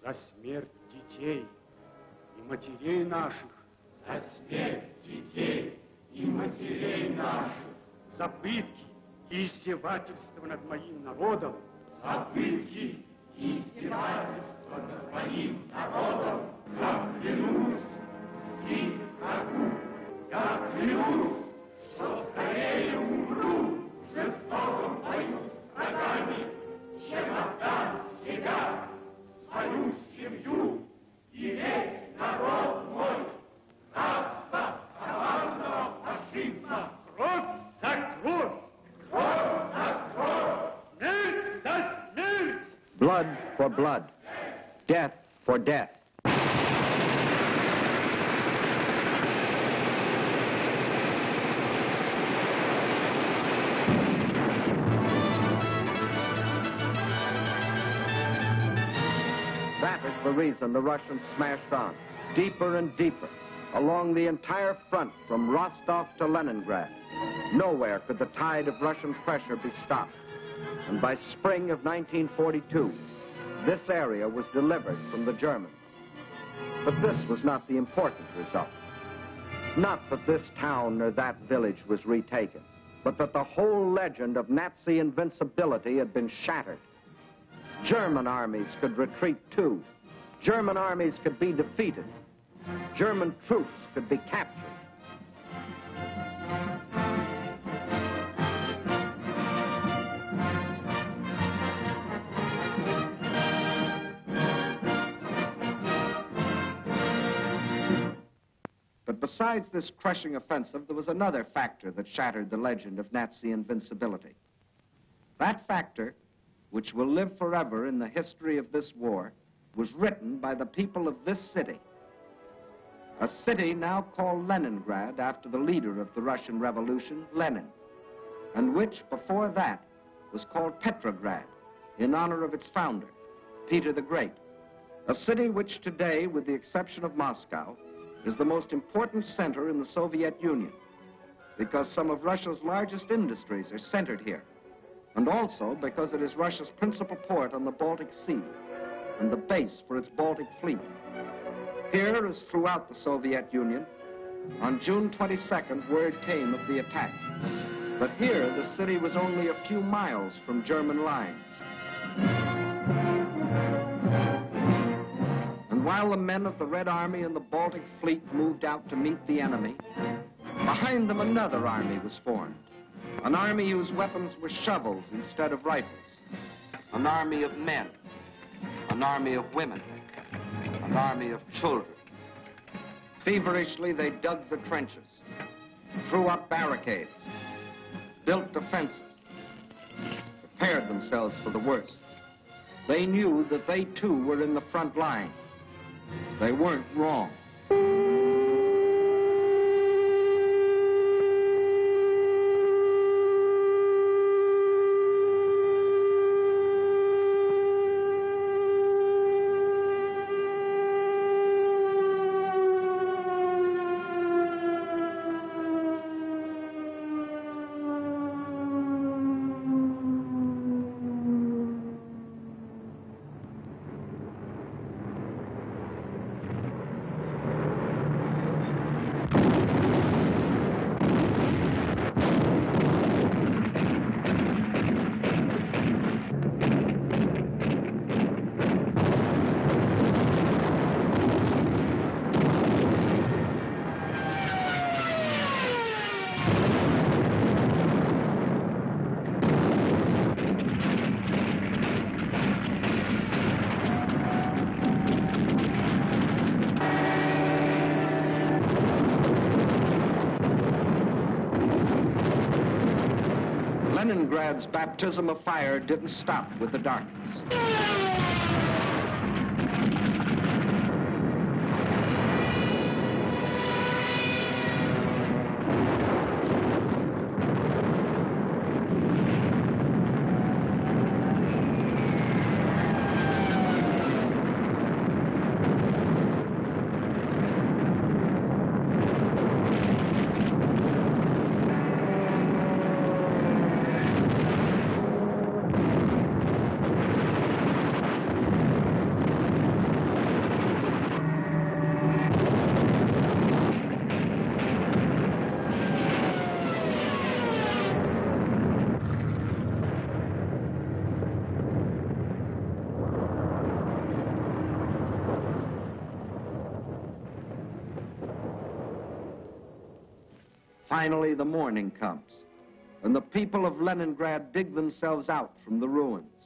За смерть детей и матерей наших. За смерть детей и матерей наших. За пытки и издевательства над моим народом. За пытки и издевательства над моим народом. Я клянусь мстить врагу. Я клянусь, что скорее умру в жестоком бою с врагами, чем отдам себя, свою семью и весь народ мой. Рабство командного фашизма. Кровь за кровь! Кровь за кровь! Смерть за смерть! Blood for blood. Death for death. That is the reason the Russians smashed on, deeper and deeper, along the entire front from Rostov to Leningrad. Nowhere could the tide of Russian pressure be stopped. And by spring of 1942, this area was delivered from the Germans. But this was not the important result. Not that this town or that village was retaken, but that the whole legend of Nazi invincibility had been shattered. German armies could retreat too. German armies could be defeated. German troops could be captured. But besides this crushing offensive, there was another factor that shattered the legend of Nazi invincibility. That factor, which will live forever in the history of this war, was written by the people of this city. A city now called Leningrad after the leader of the Russian Revolution, Lenin, and which before that was called Petrograd in honor of its founder, Peter the Great. A city which today, with the exception of Moscow, is the most important center in the Soviet Union because some of Russia's largest industries are centered here, and also because it is Russia's principal port on the Baltic Sea and the base for its Baltic fleet. Here, as throughout the Soviet Union, on June 22nd, word came of the attack. But here, the city was only a few miles from German lines. And while the men of the Red Army and the Baltic Fleet moved out to meet the enemy, behind them another army was formed. An army whose weapons were shovels instead of rifles. An army of men. An army of women. An army of children. Feverishly, they dug the trenches, threw up barricades, built defenses, prepared themselves for the worst. They knew that they too were in the front line. They weren't wrong. Leningrad's baptism of fire didn't stop with the darkness. Finally, the morning comes, and the people of Leningrad dig themselves out from the ruins.